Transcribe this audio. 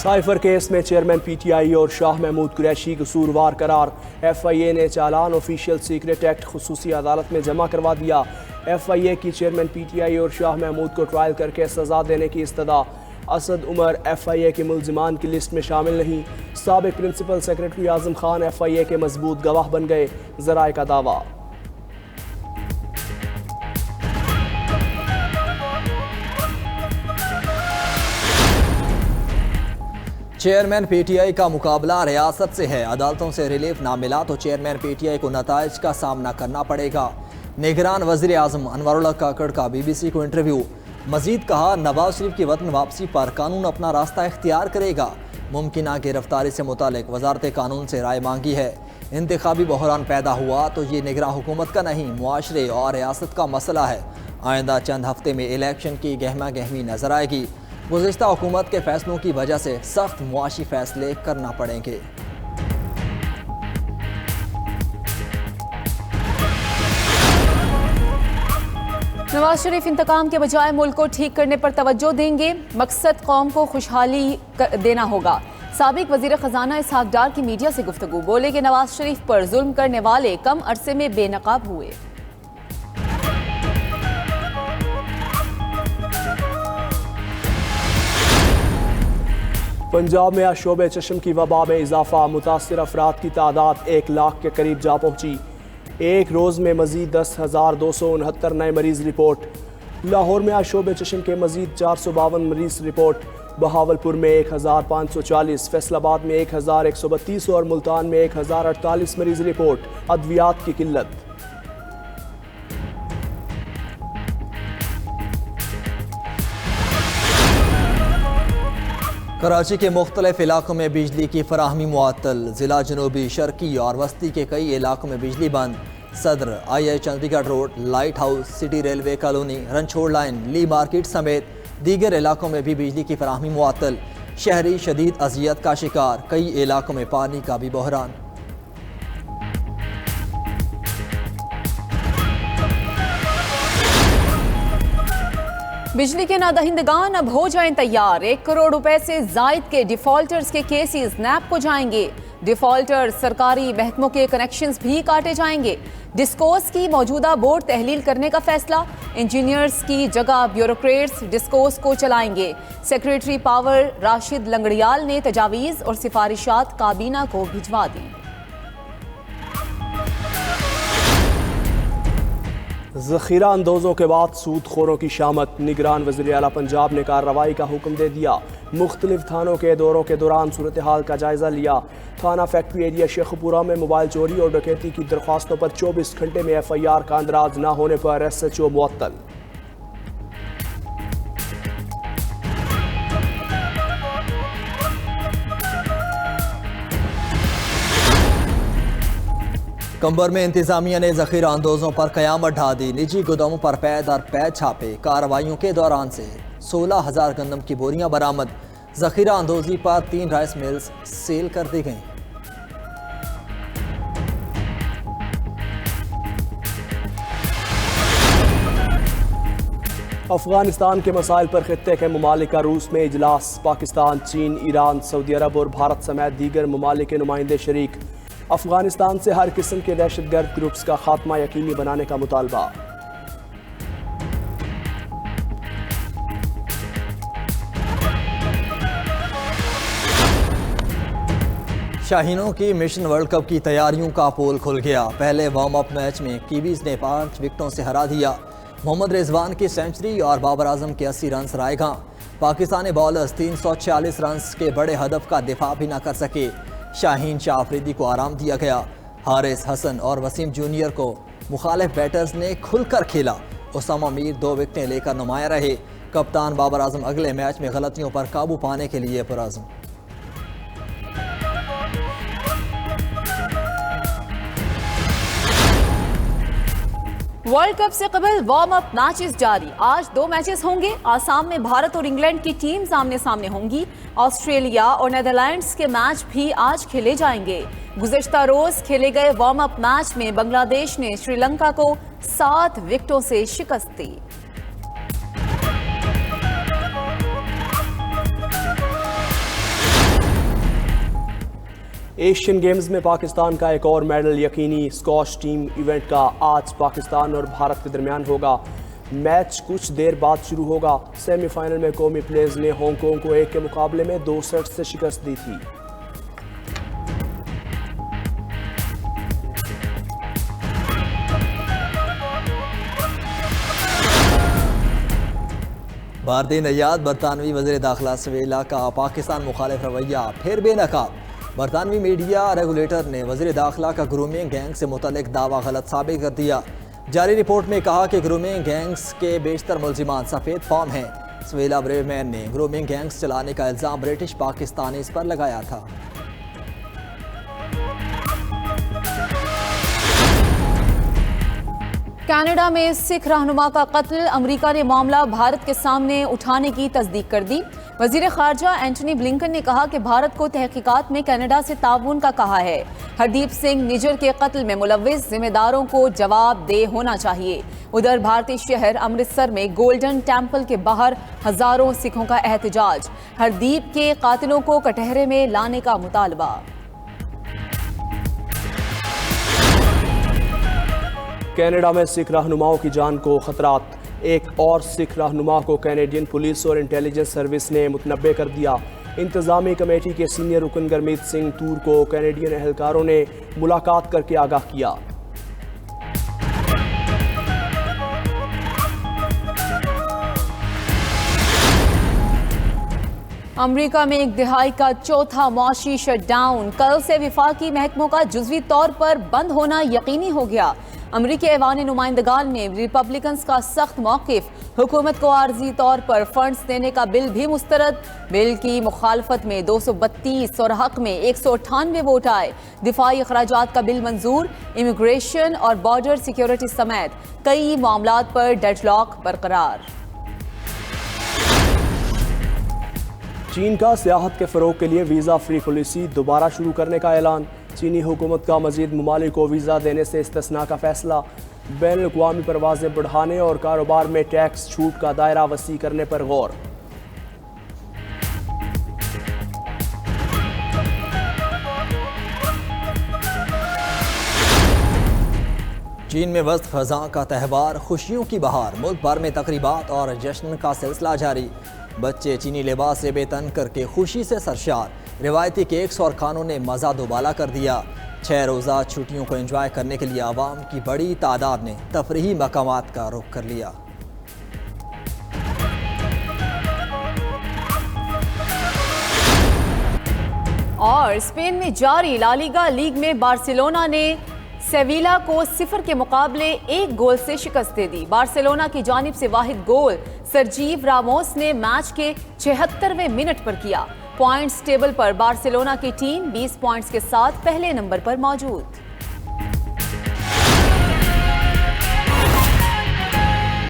Cipher case में chairman PTI और शाह महमूद कुरैशी कसूरवार करार। एफआईए ने चालान ऑफिशियल सीक्रेट एक्ट खुसूसी अदालत में जमा करवा दिया। एफआईए की चेयरमैन पीटीआई और शाह महमूद को ट्रायल करके सजा देने की इस्तदा। असद उमर एफआईए के मुल्जिमान की लिस्ट में शामिल नहीं। साबिक principal secretary Azam Khan FIA के मजबूत गवाह बन गए, ज़राए का दावा। चेयरमैन पीटीआई का मुकाबला रियासत से है। अदालतों से रिलीफ ना मिला तो चेयरमैन पीटीआई को नताइज का सामना करना पड़ेगा। निगरान वज़ीर आज़म अनवरुल्लाह काकड़ का बीबीसी को इंटरव्यू। मजीद कहा, नवाज शरीफ की वतन वापसी पर कानून अपना रास्ता इख्तियार करेगा। मुमकिना गिरफ्तारी से मुतालिक वजारत कानून से राय मांगी है। इंतखाबी बहरान पैदा हुआ तो ये निगरान हुकूमत का नहीं, मुआशरे और रियासत का मसला है। आइंदा चंद हफ्ते में इलेक्शन की गहमा गहमी नजर आएगी। गुज़िश्ता हुकूमत के फैसलों की वजह से सख्त मुआशी फैसले करना पड़ेंगे। नवाज शरीफ इंतकाम के बजाय मुल्क को ठीक करने पर तवज्जो देंगे। मकसद कौम को खुशहाली देना होगा। साबिक वजीर खजाना इसहाक डार की मीडिया से गुफ्तगू। बोले कि नवाज शरीफ पर जुल्म करने वाले कम अरसे में बेनकाब हुए। पंजाब में आज शोबे चश्म की वबा में इजाफा। मुतासर अफराद की तादाद 1 लाख के करीब जा पहुंची। एक रोज़ में मजीद 10,269 नए मरीज रिपोर्ट। लाहौर में आज शोबे चश्म के मजीद 452 मरीज रिपोर्ट। बहावलपुर में 1,540, फैसलाबाद में 1,132 और मुल्तान में 1,048 मरीज रिपोर्ट। अद्वियात की किल्लत। कराची के मुख्तलिफ इलाकों में बिजली की फराहमी मुअत्तल। जिला जनूबी, शर्की और वस्ती के कई इलाकों में बिजली बंद। Saddar, I Chundrigar road, light house, city railway colony, Ranchhor line, Lee market समेत दीगर इलाकों में भी बिजली की फराहमी मुअत्तल। शहरी शदीद अजियत का शिकार। कई इलाकों में पानी का भी बहरान। बिजली के नादहिंदगान अब हो जाएं तैयार। 1 करोड़ रुपए से जायद के डिफॉल्टर्स के केसेस नैब को जाएंगे। डिफॉल्टर सरकारी महकमों के कनेक्शंस भी काटे जाएंगे। डिस्कोस की मौजूदा बोर्ड तहलील करने का फैसला। इंजीनियर्स की जगह ब्यूरोक्रेट्स डिस्कोस को चलाएंगे। सेक्रेटरी पावर राशिद लंगड़ियाल ने तजावीज़ और सिफारिशात काबीना को भिजवा दी। ज़ख़ीरा अंदोज़ों के बाद सूदखोरों की शामत। निगरान वज़ीर आला पंजाब ने कार्रवाई का हुक्म दे दिया। मुख्तलिफ थानों के दौरों के दौरान सूरत हाल का जायज़ा लिया। थाना फैक्ट्री एरिया शेखपुरा में मोबाइल चोरी और डकैती की दरख्वास्तों पर 24 घंटे में FIR का अंदराज न होने पर SHO मुअत्तल। कंबर में इंतजामिया ने ज़ख़ीरा अंदोज़ों पर क़यामत ढा दी। निजी गोदामों पर पै दर पै छापे। कार्रवाइयों के दौरान से 16,000 गंदम की बोरियां बरामद। ज़ख़ीरा अंदोज़ी पर 3 राइस मिल्स सील कर दी गईं। अफगानिस्तान के मसाइल पर खित्ते के ममालिक का रूस में इजलास। पाकिस्तान, चीन, ईरान, सऊदी अरब और भारत समेत दीगर ममालिक के नुमाइंदे शरीक। अफगानिस्तान से हर किस्म के दहशतगर्द ग्रुप्स का खात्मा यकीनी बनाने का मुतालबा। शाहीनों की मिशन वर्ल्ड कप की तैयारियों का पोल खुल गया। पहले वार्म अप मैच में कीवीज ने 5 विकेटों से हरा दिया। मोहम्मद रिजवान की सेंचुरी और बाबर आजम के 80 रन रायगा। पाकिस्तानी बॉलर्स 346 रन के बड़े हदफ का दिफा भी न कर सके। शाहीन शाह अफरीदी को आराम दिया गया। हारिस, हसन और वसीम जूनियर को मुखालिफ बैटर्स ने खुलकर खेला। उसामा मीर 2 विकेटें लेकर नुमाया रहे। कप्तान बाबर आजम अगले मैच में गलतियों पर काबू पाने के लिए पुरअज़्म। वर्ल्ड कप से कबल वार्म अप मैचेस जारी। आज 2 मैचेस होंगे। आसाम में भारत और इंग्लैंड की टीम सामने सामने होंगी। ऑस्ट्रेलिया और नेदरलैंड्स के मैच भी आज खेले जाएंगे। गुज़िश्ता रोज खेले गए वार्म अप मैच में बांग्लादेश ने श्रीलंका को 7 विकेटों से शिकस्त दी। एशियन गेम्स में पाकिस्तान का एक और मेडल यकीनी। स्क्वॉश टीम इवेंट का आज पाकिस्तान और भारत के दरमियान होगा। मैच कुछ देर बाद शुरू होगा। सेमीफाइनल में कौमी प्लेयर्स ने हांगकांग को 1 के मुकाबले में 2 सेट से शिकस्त दी थी। भारतीय नैयाद बरतानवी वज़ीर दाखिला सवेला का पाकिस्तान मुखालिफ रवैया फिर बेनकाब। बरतानवी मीडिया रेगुलेटर ने वज़ीर दाखिला का ग्रूमिंग गैंग से मुतल्लिक दावा गलत साबित कर दिया। जारी रिपोर्ट में कहा कि ग्रूमिंग गैंग्स के बेशतर मुल्जिमान सफ़ेद फॉर्म हैं। सवेला ब्रेवमैन ने ग्रूमिंग गैंग्स चलाने का इल्ज़ाम ब्रिटिश पाकिस्तानीज़ पर लगाया था। कनाडा में सिख रहनुमा का कत्ल, अमेरिका ने मामला भारत के सामने उठाने की तस्दीक कर दी। वजीर खारजा एंटनी ब्लिंकन ने कहा कि भारत को तहकीकात में कनाडा से ताउन का कहा है। हरदीप सिंह निजर के कत्ल में मुलव्विस जिम्मेदारों को जवाबदेह होना चाहिए। उधर भारतीय शहर अमृतसर में गोल्डन टेम्पल के बाहर हजारों सिखों का एहतजाज। हरदीप के कातिलों को कटहरे में लाने का मुतालबा। कनाडा में सिख रहनुमाओं की जान को खतरात। एक और सिख रहनुमा को कैनेडियन पुलिस और इंटेलिजेंस सर्विस ने मुतनब्बे कर दिया। इंतजामी कमेटी के सीनियर रुकन गुरमीत सिंह तूर को कैनेडियन एहलकारों ने मुलाकात करके आगाह किया। अमेरिका में एक दिहाई का चौथा मौशी शटडाउन। कल से विफाकी महकमों का जुज़वी तौर पर बंद होना यकीनी हो गया। अमरीकी ऐवान नुमाइंदगान ने रिपब्लिकन्स का सख्त मौकिफ। हुकूमत को आर्जी तौर पर फंड्स देने का बिल भी मुस्तरद। बिल की मुखालफत में 232 और हक में 198 वोट आए। दिफाई अखराजात का बिल मंजूर। इमिग्रेशन और बॉर्डर सिक्योरिटी समेत कई मामलात पर डेडलॉक बरकरार। चीन का सियाहत के फ़रोग के लिए वीज़ा फ्री पॉलिसी दोबारा शुरू करने का ऐलान। चीनी हुकूमत का मज़ीद ममालिक को वीज़ा देने से इस्तिस्ना का फैसला। बैनुल-अक़वामी परवाज़ें बढ़ाने और कारोबार में टैक्स छूट का दायरा वसी करने पर गौर। चीन में वस्त ख़ज़ां का त्यौहार, खुशियों की बहार। मुल्क भर में तकरीबात और जश्न का सिलसिला जारी। बच्चे चीनी लिबास से बेतन करके खुशी से सरशार। रिवायती केक्स और खानों ने मज़ा दोबाला कर दिया। 6 रोज़ा छुट्टियों को एंजॉय करने के लिए आवाम की बड़ी तादाद ने तफरीही मकामात का रुख कर लिया। और स्पेन में जारी ला लीगा लीग में बार्सिलोना ने सेविला को 0 के मुकाबले 1 गोल से शिकस्त दे दी। बार्सिलोना की जानिब से वाहिद गोल सर्जीव रामोस ने मैच के 76वें मिनट पर किया। पॉइंट्स टेबल पर बार्सिलोना की टीम 20 पॉइंट्स के साथ पहले नंबर पर मौजूद।